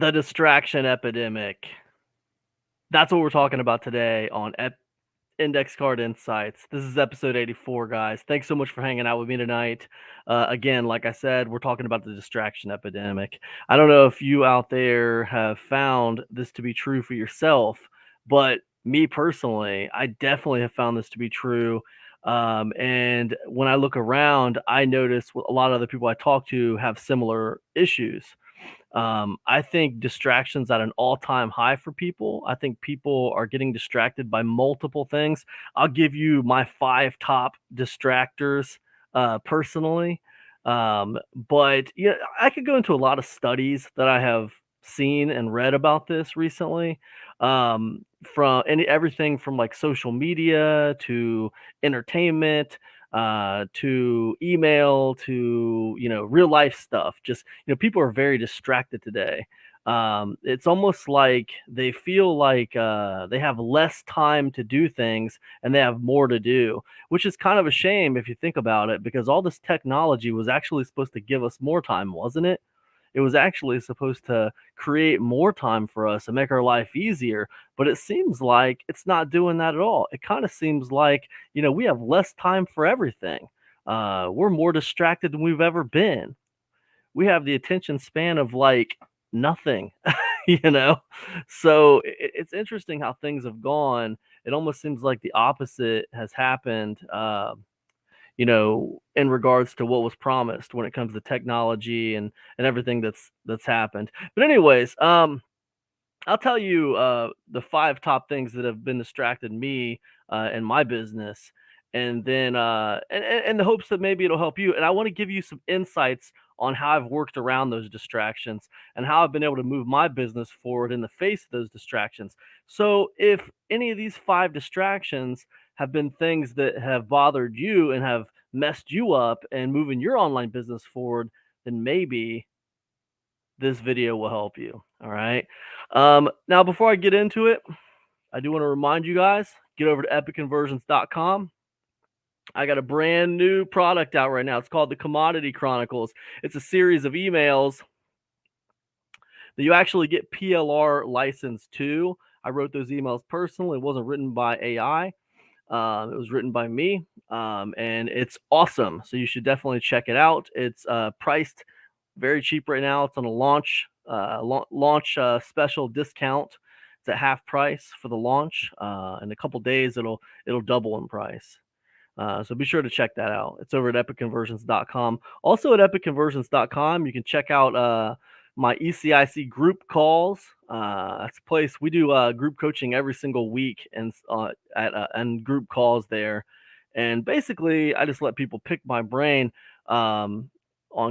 The distraction epidemic. That's what we're talking about today on Index Card Insights. This is episode 84, guys. Thanks so much for hanging out with me tonight. Again, like I said, we're talking about the distraction epidemic. I don't know if you out there have found this to be true for yourself, but me personally, I definitely have found this to be true. And when I look around, I notice a lot of other people I talk to have similar issues. I think distractions at an all-time high for people. I think people are getting distracted by multiple things. I'll give you my 5 top distractors, personally. But yeah, I could go into a lot of studies that I have seen and read about this recently. From everything from like social media to entertainment, to email to real life stuff. Just people are very distracted today. It's almost like they feel like they have less time to do things and they have more to do, which is kind of a shame if you think about it, because all this technology was actually supposed to give us more time, wasn't it? It was actually supposed to create more time for us and make our life easier, but it seems like it's not doing that at all. It kind of seems like, we have less time for everything. We're more distracted than we've ever been. We have the attention span of like nothing, you know? So it's interesting how things have gone. It almost seems like the opposite has happened. In regards to what was promised when it comes to technology and everything that's happened. But anyways, I'll tell you the 5 top things that have been distracted me in my business, and then and the hopes that maybe it'll help you. And I want to give you some insights on how I've worked around those distractions and how I've been able to move my business forward in the face of those distractions. So if any of these 5 distractions have been things that have bothered you and have messed you up and moving your online business forward, then maybe this video will help you. All right. Now, before I get into it, I do want to remind you guys, get over to epicconversions.com. I got a brand new product out right now. It's called the Commodity Chronicles. It's a series of emails that you actually get PLR license to. I wrote those emails personally. It wasn't written by AI. It was written by me, and it's awesome. So you should definitely check it out. It's priced very cheap right now. It's on a launch special discount. It's at half price for the launch. In a couple days, it'll double in price. So be sure to check that out. It's over at epicconversions.com. Also at epicconversions.com, you can check out my ECIC group calls. That's a place we do group coaching every single week and group calls there. And basically, I just let people pick my brain on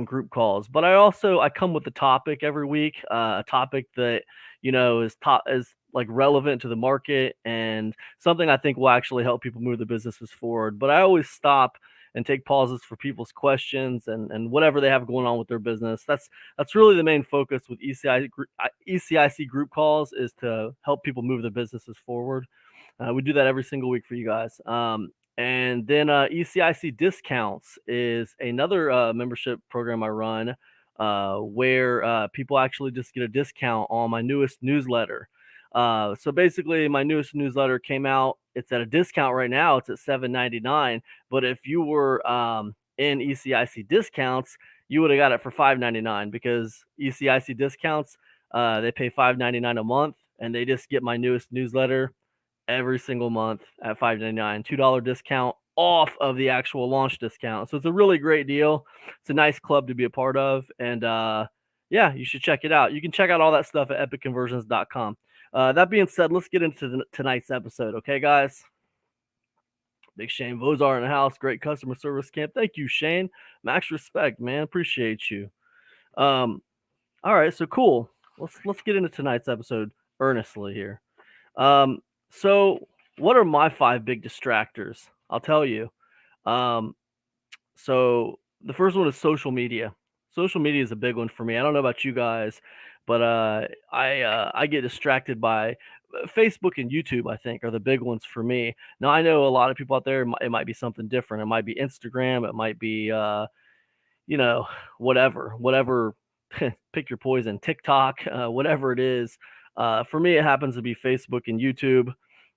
group calls. But I come with a topic every week, a topic that is like relevant to the market and something I think will actually help people move the businesses forward. But I always stop and take pauses for people's questions and whatever they have going on with their business. That's really the main focus with ECIC group calls, is to help people move their businesses forward. We do that every single week for you guys. And then ECIC Discounts is another membership program I run, where people actually just get a discount on my newest newsletter. So basically, my newest newsletter came out. It's at a discount right now. It's at $7.99. But if you were in ECIC Discounts, you would have got it for $5.99, because ECIC Discounts, they pay $5.99 a month, and they just get my newest newsletter every single month at $5.99, $2 discount off of the actual launch discount. So it's a really great deal. It's a nice club to be a part of. And yeah, you should check it out. You can check out all that stuff at epicconversions.com. That being said, let's get into tonight's episode. Okay, guys? Big Shane Vozar in the house. Great customer service camp. Thank you, Shane. Max respect, man. Appreciate you. All right, so cool. Let's get into tonight's episode earnestly here. So what are my 5 big distractors? I'll tell you. So the first one is social media. Social media is a big one for me. I don't know about you guys, but I get distracted by Facebook and YouTube. I think are the big ones for me. Now I know a lot of people out there. It might be something different. It might be Instagram. It might be whatever pick your poison, TikTok, whatever it is. For me, it happens to be Facebook and YouTube.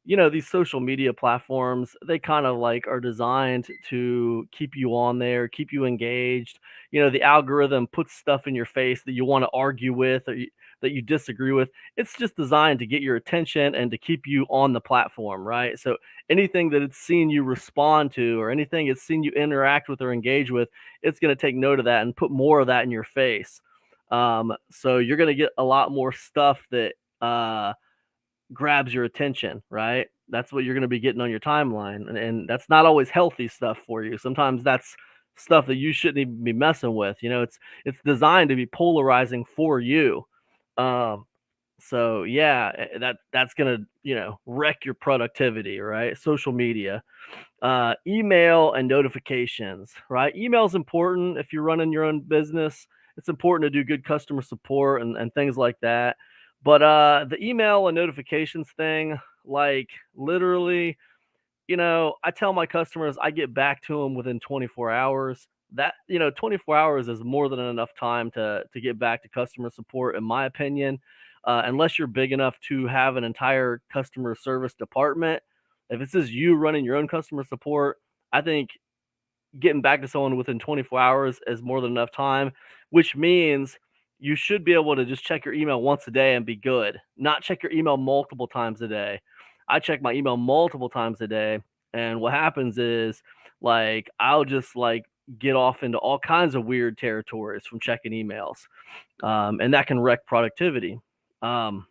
These social media platforms, they kind of like are designed to keep you on there, keep you engaged. The algorithm puts stuff in your face that you want to argue with or that you disagree with. It's just designed to get your attention and to keep you on the platform, right? So anything that it's seen you respond to or anything it's seen you interact with or engage with, it's going to take note of that and put more of that in your face. So you're going to get a lot more stuff that grabs your attention, right? That's what you're going to be getting on your timeline. And that's not always healthy stuff for you. Sometimes that's stuff that you shouldn't even be messing with. It's designed to be polarizing for you. Um, so yeah, that's gonna, wreck your productivity, right? Social media, email and notifications, right? Email is important if you're running your own business. It's important to do good customer support and things like that. But the email and notifications thing, like literally, I tell my customers I get back to them within 24 hours. 24 hours is more than enough time to get back to customer support, in my opinion. Unless you're big enough to have an entire customer service department. If it's just you running your own customer support, I think getting back to someone within 24 hours is more than enough time, which means you should be able to just check your email once a day and be good, not check your email multiple times a day. I check my email multiple times a day. And what happens is, like, I'll just like get off into all kinds of weird territories from checking emails. And that can wreck productivity. Um,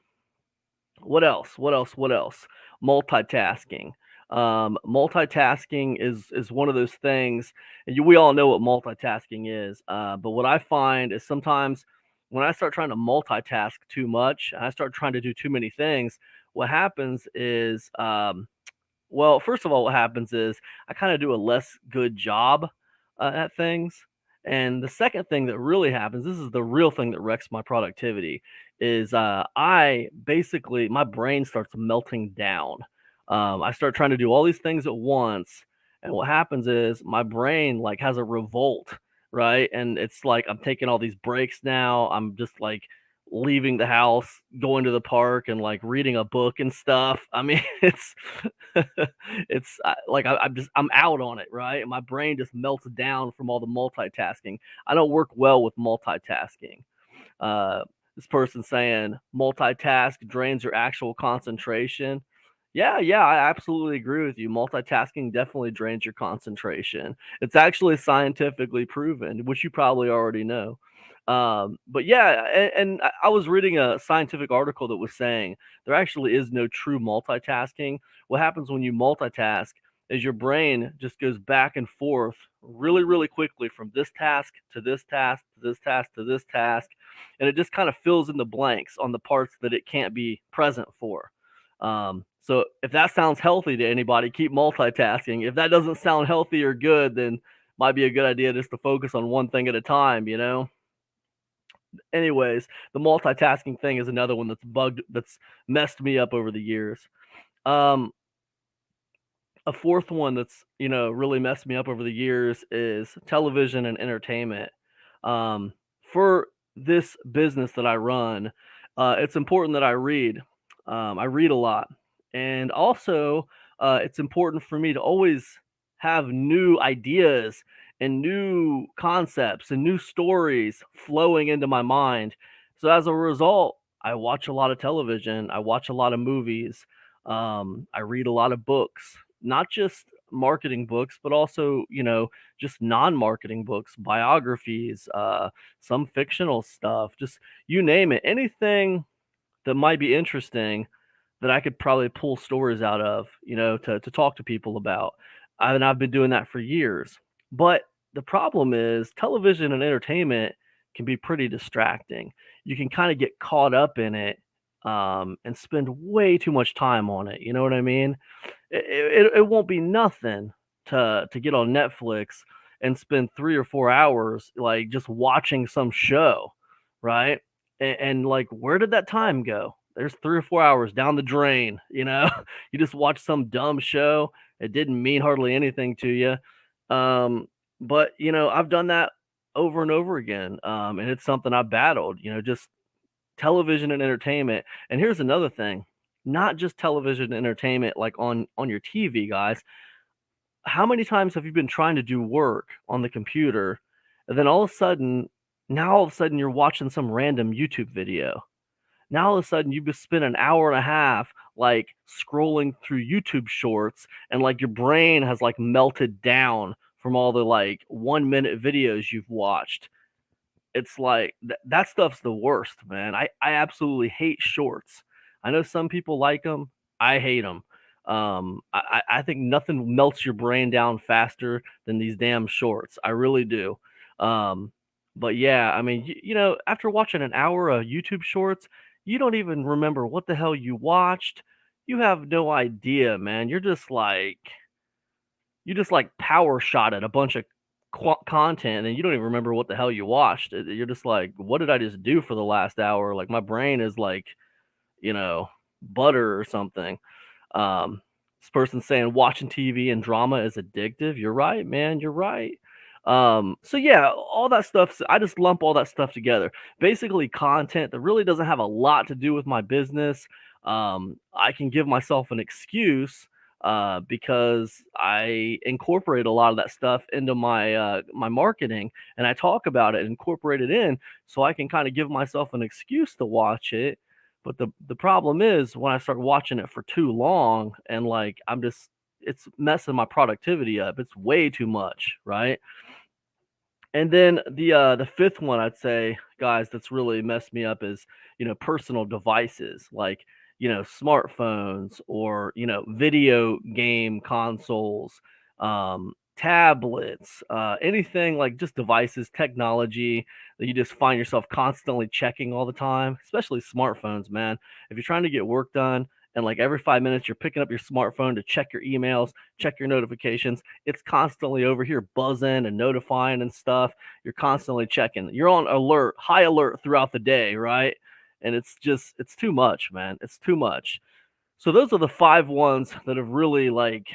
what else? What else? What else? Multitasking. Multitasking is one of those things, and we all know what multitasking is. But what I find is sometimes when I start trying to multitask too much, I start trying to do too many things. What happens is, well, first of all, what happens is I kind of do a less good job at things. And the second thing that really happens, this is the real thing that wrecks my productivity, is I basically, my brain starts melting down. I start trying to do all these things at once. And what happens is my brain like has a revolt, right? And it's like I'm taking all these breaks now. I'm just like leaving the house, going to the park, and like reading a book and stuff. I mean, it's like I'm out on it, right? And my brain just melts down from all the multitasking. I don't work well with multitasking. Uh, this person saying multitask drains your actual concentration. Yeah, yeah, I absolutely agree with you. Multitasking definitely drains your concentration. It's actually scientifically proven, which you probably already know. But yeah, and I was reading a scientific article that was saying there actually is no true multitasking. What happens when you multitask is your brain just goes back and forth really, really quickly from this task to this task to this task to this task, and it just kind of fills in the blanks on the parts that it can't be present for. So if that sounds healthy to anybody, keep multitasking. If that doesn't sound healthy or good, then might be a good idea just to focus on one thing at a time. Anyways, the multitasking thing is another one that's messed me up over the years. Um, a fourth one that's, really messed me up over the years is television and entertainment. Um, for this business that I run, it's important that I read. I read a lot. And also, it's important for me to always have new ideas and new concepts and new stories flowing into my mind. So as a result, I watch a lot of television, I watch a lot of movies, I read a lot of books, not just marketing books, but also, just non-marketing books, biographies, some fictional stuff, just you name it, anything that might be interesting that I could probably pull stories out of, to talk to people about. And I've been doing that for years. But the problem is television and entertainment can be pretty distracting. You can kind of get caught up in it, and spend way too much time on it. You know what I mean? It won't be nothing to get on Netflix and spend 3 or 4 hours, like, just watching some show, right? And, like, where did that time go? There's 3 or 4 hours down the drain, you know? You just watched some dumb show, it didn't mean hardly anything to you. Um, but, I've done that over and over again, and it's something I battled, just television and entertainment. And here's another thing, not just television and entertainment like on your TV, guys. How many times have you been trying to do work on the computer, and then all of a sudden you're watching some random YouTube video? Now all of a sudden you've just spent an hour and a half like scrolling through YouTube shorts, and like your brain has like melted down from all the like 1 minute videos you've watched. It's like that stuff's the worst, man. I absolutely hate shorts. I know some people like them. I hate them. I think nothing melts your brain down faster than these damn shorts. I really do. Um, but yeah, I mean, after watching an hour of YouTube shorts, you don't even remember what the hell you watched. You have no idea, man. You just like power shot at a bunch of content, and you don't even remember what the hell you watched. You're just like, what did I just do for the last hour? Like my brain is like, you know, butter or something. This person's saying watching TV and drama is addictive. You're right, man. You're right. So yeah, all that stuff. I just lump all that stuff together. Basically, content that really doesn't have a lot to do with my business. I can give myself an excuse because I incorporate a lot of that stuff into my marketing, and I talk about it and incorporate it in, so I can kind of give myself an excuse to watch it. But the problem is when I start watching it for too long, and like it's messing my productivity up. It's way too much, right? And then the fifth one I'd say, guys, that's really messed me up is, personal devices like, smartphones or, video game consoles, tablets, anything like just devices, technology that you just find yourself constantly checking all the time, especially smartphones, man. If you're trying to get work done and like every 5 minutes you're picking up your smartphone to check your emails, check your notifications, it's constantly over here buzzing and notifying and stuff. You're constantly checking. You're on alert, high alert throughout the day, right? And it's too much, man. It's too much. So those are the five ones that have really like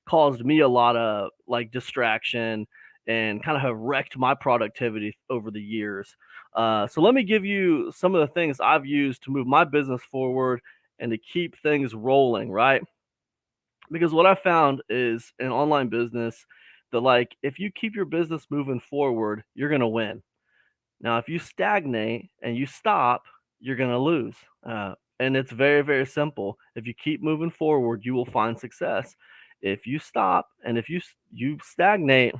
caused me a lot of like distraction and kind of have wrecked my productivity over the years. So let me give you some of the things I've used to move my business forward and to keep things rolling, right? Because what I found is in online business that like if you keep your business moving forward, you're going to win. Now, if you stagnate and you stop, you're going to lose. And it's very, very simple. If you keep moving forward, you will find success. If you stop and if you stagnate,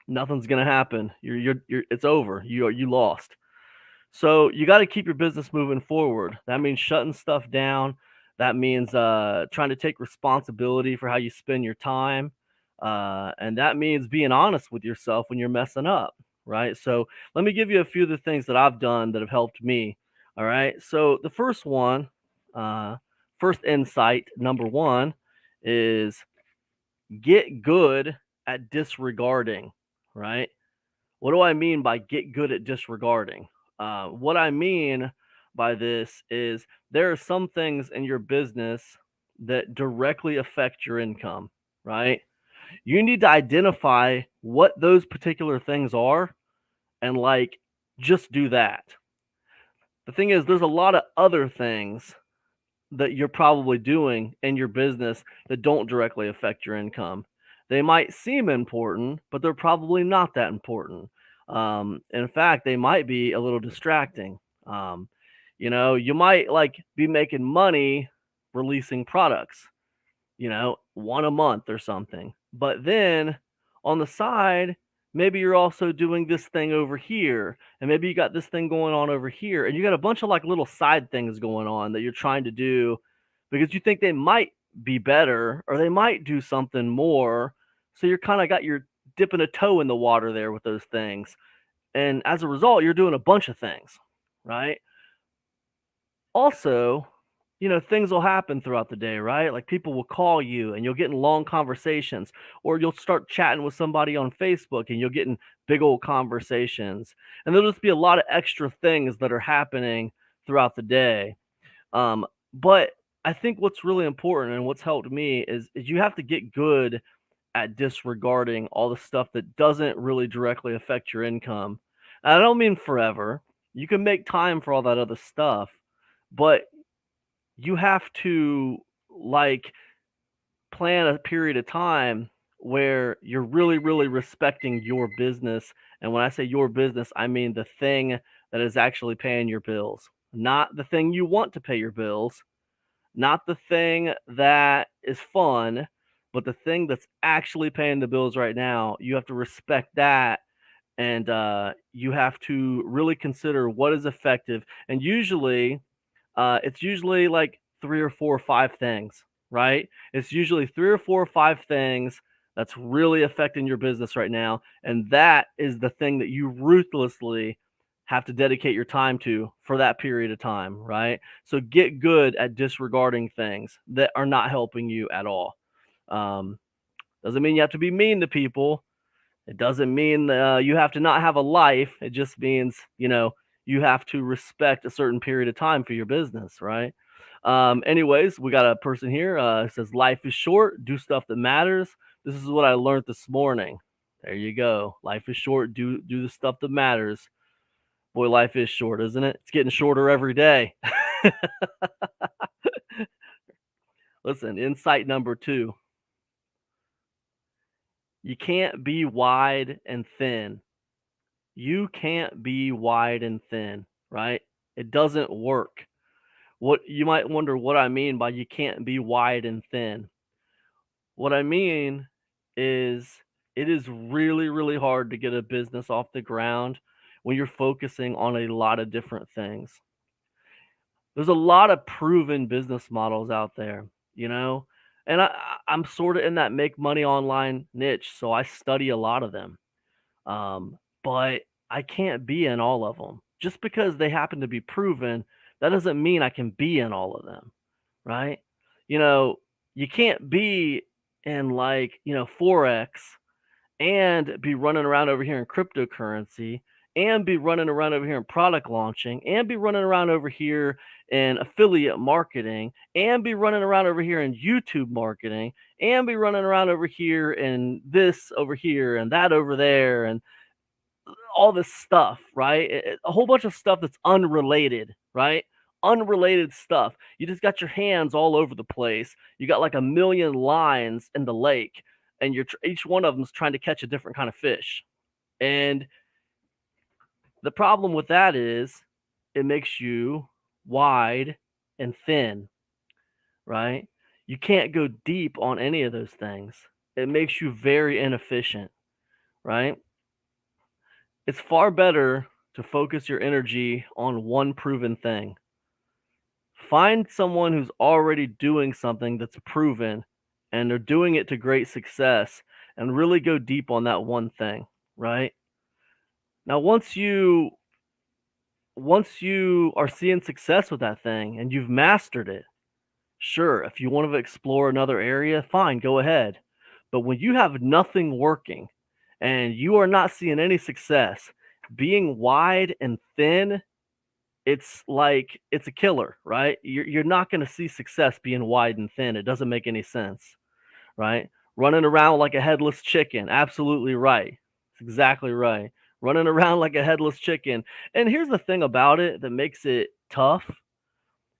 nothing's going to happen. It's over. You lost. So you got to keep your business moving forward. That means shutting stuff down. That means trying to take responsibility for how you spend your time. And that means being honest with yourself when you're messing up, right? So let me give you a few of the things that I've done that have helped me. All right. So the first one, first insight, number one, is get good at disregarding, right? What do I mean by get good at disregarding? What I mean by this is there are some things in your business that directly affect your income, right? You need to identify what those particular things are and like just do that. The thing is, there's a lot of other things that you're probably doing in your business that don't directly affect your income. They might seem important, but they're probably not that important. In fact, they might be a little distracting. Um, you might like be making money releasing products, one a month or something. But then on the side, maybe you're also doing this thing over here, and maybe you got this thing going on over here, and you got a bunch of like little side things going on that you're trying to do because you think they might be better or they might do something more. So you're kind of got your dipping a toe in the water there with those things. And as a result, you're doing a bunch of things, right? Also, things will happen throughout the day, right? Like people will call you and you'll get in long conversations, or you'll start chatting with somebody on Facebook and you'll get in big old conversations. And there'll just be a lot of extra things that are happening throughout the day. But I think what's really important and what's helped me is you have to get good at disregarding all the stuff that doesn't really directly affect your income. And I don't mean forever. You can make time for all that other stuff, but you have to like plan a period of time where you're really, really respecting your business. And when I say your business, I mean the thing that is actually paying your bills, not the thing you want to pay your bills, not the thing that is fun, but the thing that's actually paying the bills right now. You have to respect that, and you have to really consider what is effective. And usually, it's usually like 3 or 4 or 5 things, right? It's usually 3 or 4 or 5 things that's really affecting your business right now, and that is the thing that you ruthlessly have to dedicate your time to for that period of time, right? So get good at disregarding things that are not helping you at all. Um, doesn't mean you have to be mean to people. It doesn't mean you have to not have a life. It just means, you have to respect a certain period of time for your business, right? Anyways, we got a person here. It says, "Life is short. Do stuff that matters." This is what I learned this morning. There you go. Life is short. Do the stuff that matters. Boy, life is short, isn't it? It's getting shorter every day. Listen, insight number 2: you can't be wide and thin. You can't be wide and thin, right? It doesn't work. What you might wonder what I mean by you can't be wide and thin. What I mean is it is really, really hard to get a business off the ground when you're focusing on a lot of different things. There's a lot of proven business models out there, you know? And I'm sort of in that make money online niche, so I study a lot of them. But I can't be in all of them. Just because they happen to be proven, that doesn't mean I can be in all of them, right? You know, you can't be in like, Forex and be running around over here in cryptocurrency and be running around over here in product launching and be running around over here in affiliate marketing and be running around over here in YouTube marketing and be running around over here and this over here and that over there and all this stuff, right? A whole bunch of stuff that's unrelated, right? Unrelated stuff. You just got your hands all over the place. You got like a million lines in the lake, and each one of them is trying to catch a different kind of fish. And the problem with that is it makes you wide and thin, right? You can't go deep on any of those things. It makes you very inefficient, right? It's far better to focus your energy on one proven thing. Find someone who's already doing something that's proven and they're doing it to great success and really go deep on that one thing, right? Now once you are seeing success with that thing and you've mastered it, sure, if you want to explore another area, fine, go ahead. But when you have nothing working and you are not seeing any success, being wide and thin, it's like it's a killer, right? You're not going to see success being wide and thin. It doesn't make any sense, right? Running around like a headless chicken, absolutely right. It's exactly right. Running around like a headless chicken. And here's the thing about it that makes it tough.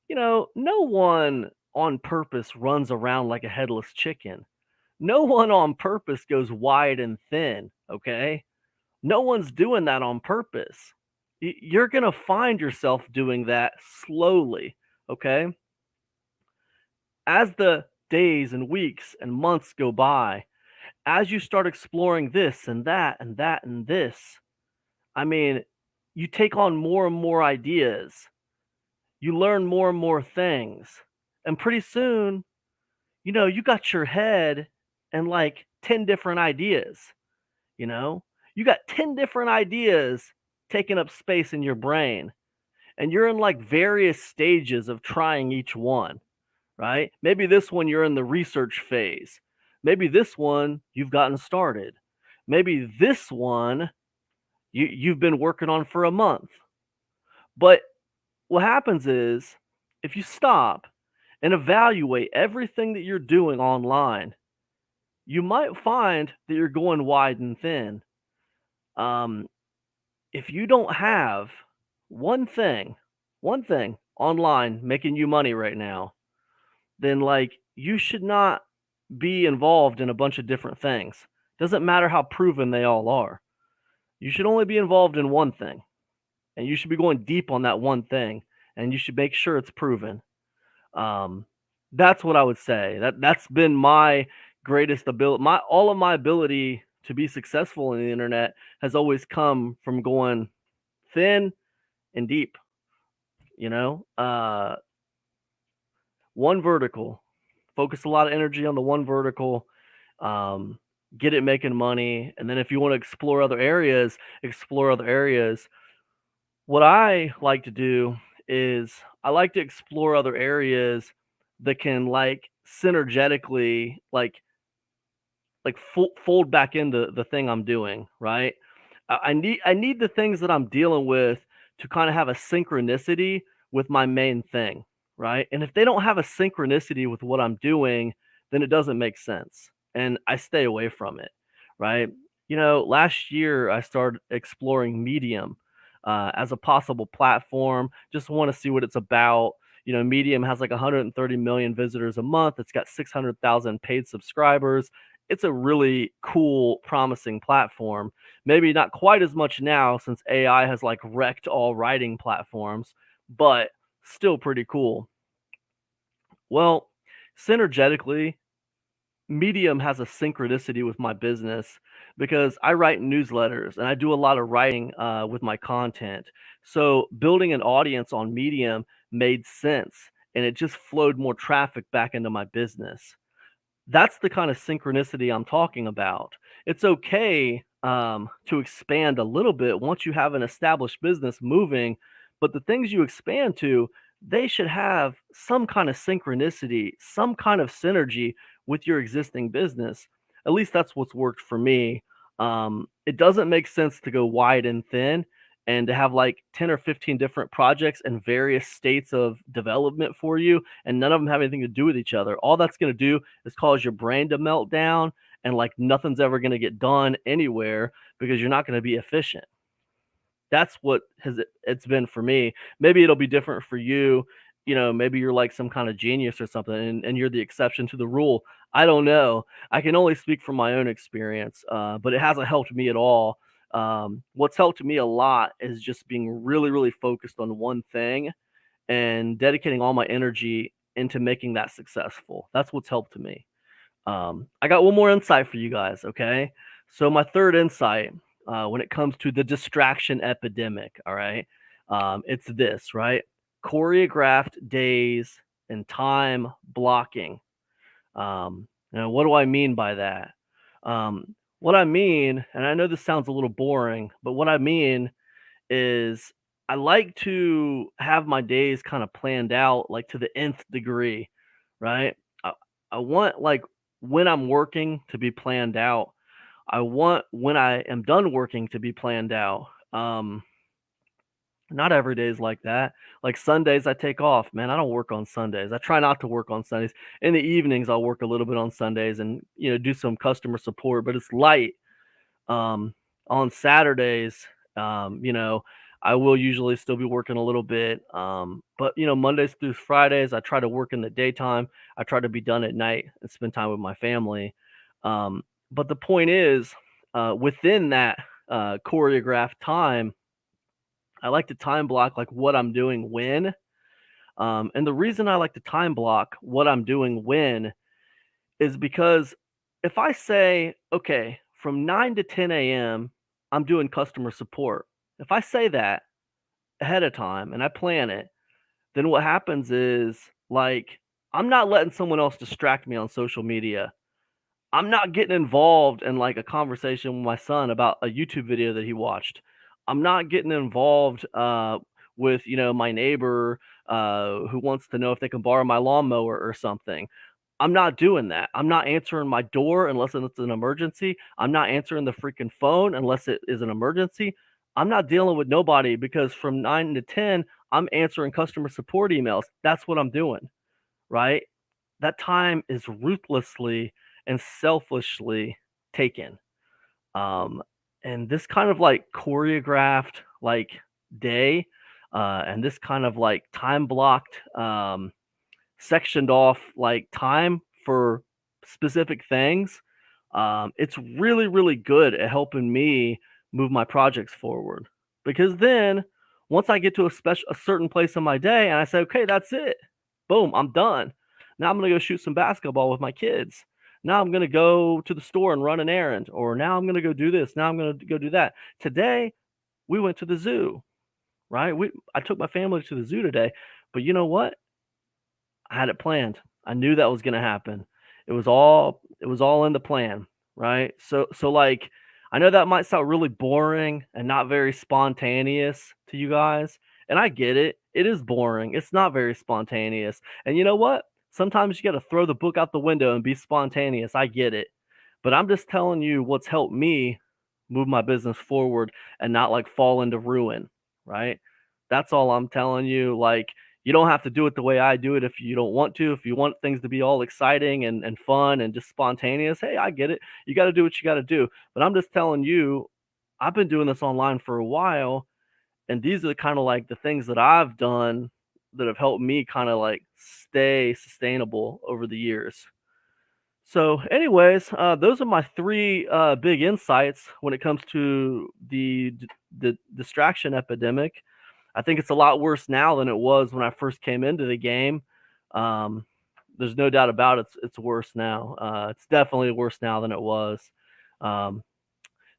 No one on purpose runs around like a headless chicken. No one on purpose goes wide and thin, okay? No one's doing that on purpose. You're going to find yourself doing that slowly, okay? As the days and weeks and months go by, as you start exploring this and that and that and this, I mean, you take on more and more ideas. You learn more and more things. And pretty soon, you got your head and like 10 different ideas, you know? You got 10 different ideas taking up space in your brain, and you're in like various stages of trying each one, right? Maybe this one you're in the research phase. Maybe this one you've gotten started. Maybe this one you've been working on for a month. But what happens is if you stop and evaluate everything that you're doing online, you might find that you're going wide and thin. Um, if you don't have one thing, one thing online making you money right now, then like you should not be involved in a bunch of different things. Doesn't matter how proven they all are. You should only be involved in one thing, and you should be going deep on that one thing, and you should make sure it's proven. Um, that's what I would say. That's been my greatest ability. My all of my ability to be successful in the internet has always come from going thin and deep. You know, one vertical. Focus a lot of energy on the one vertical. Um, get it making money, and then if you want to explore other areas, explore other areas. What I like to do is I like to explore other areas that can like synergetically like fold back into the thing I'm doing, right? I need the things that I'm dealing with to kind of have a synchronicity with my main thing, right? And if they don't have a synchronicity with what I'm doing, then it doesn't make sense, and I stay away from it, right? You know, last year I started exploring Medium as a possible platform. Just want to see what it's about. You know, Medium has like 130 million visitors a month. It's got 600,000 paid subscribers. It's a really cool, promising platform. Maybe not quite as much now since AI has like wrecked all writing platforms, but still pretty cool. Well, synergetically, Medium has a synchronicity with my business because I write newsletters and I do a lot of writing with my content. So building an audience on Medium made sense, and it just flowed more traffic back into my business. That's the kind of synchronicity I'm talking about. It's okay, to expand a little bit once you have an established business moving, but the things you expand to, they should have some kind of synchronicity, some kind of synergy with your existing business. At least that's what's worked for me. It doesn't make sense to go wide and thin and to have like 10 or 15 different projects in various states of development for you, and none of them have anything to do with each other. All that's going to do is cause your brain to melt down, and like nothing's ever going to get done anywhere because you're not going to be efficient. That's what it's been for me. Maybe it'll be different for you. You know, maybe you're like some kind of genius or something, and you're the exception to the rule. I don't know. I can only speak from my own experience, but it hasn't helped me at all. What's helped me a lot is just being really, really focused on one thing and dedicating all my energy into making that successful. That's what's helped me. I got one more insight for you guys, okay? So my third insight, when it comes to the distraction epidemic, all right, it's this, right? Choreographed days and time blocking. Now, what do I mean by that? What I mean, and I know this sounds a little boring, but what I mean is I like to have my days kind of planned out like to the nth degree, right? I, I want like when I'm working to be planned out. I want when I am done working to be planned out. Not every day is like that. Like Sundays, I take off. Man, I don't work on Sundays. I try not to work on Sundays. In the evenings, I'll work a little bit on Sundays and do some customer support, but it's light. um, on Saturdays, I will usually still be working a little bit. But Mondays through Fridays, I try to work in the daytime. I try to be done at night and spend time with my family. But the point is, within that choreographed time, I like to time block like what I'm doing when. And the reason I like to time block what I'm doing when is because if I say, okay, from 9 to 10 a.m., I'm doing customer support. If I say that ahead of time and I plan it, then what happens is like I'm not letting someone else distract me on social media. I'm not getting involved in like a conversation with my son about a YouTube video that he watched. I'm not getting involved with my neighbor who wants to know if they can borrow my lawnmower or something. I'm not doing that. I'm not answering my door unless it's an emergency. I'm not answering the freaking phone unless it is an emergency. I'm not dealing with nobody because from 9 to 10, I'm answering customer support emails. That's what I'm doing, right? That time is ruthlessly and selfishly taken. Um, and this kind of like choreographed like day, and this kind of like time blocked, sectioned off like time for specific things. It's really, really good at helping me move my projects forward because then once I get to a certain place in my day and I say, okay, that's it, boom, I'm done. Now I'm gonna go shoot some basketball with my kids. Now I'm gonna go to the store and run an errand, or now I'm gonna go do this. Now I'm gonna go do that. Today we went to the zoo, right? I took my family to the zoo today, but you know what? I had it planned. I knew that was gonna happen. It was all in the plan, right? So like I know that might sound really boring and not very spontaneous to you guys, and I get it. It is boring. It's not very spontaneous. And you know what? Sometimes you got to throw the book out the window and be spontaneous. I get it. But I'm just telling you what's helped me move my business forward and not like fall into ruin, right? That's all I'm telling you. Like you don't have to do it the way I do it if you don't want to. If you want things to be all exciting and fun and just spontaneous, hey, I get it. You got to do what you got to do. But I'm just telling you, I've been doing this online for a while, and these are kind of like the things that I've done that have helped me kind of like stay sustainable over the years. So, anyways, those are my three big insights when it comes to the distraction epidemic. I think it's a lot worse now than it was when I first came into the game. Um, there's no doubt about it, it's worse now. It's definitely worse now than it was. Um,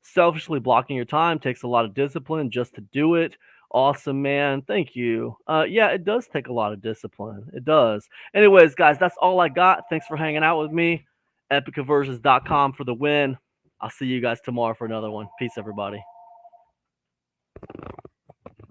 Selfishly blocking your time takes a lot of discipline just to do it. Awesome, man. Thank you. Yeah, it does take a lot of discipline. It does. Anyways, guys, that's all I got. Thanks for hanging out with me. EpicConversions.com for the win. I'll see you guys tomorrow for another one. Peace, everybody.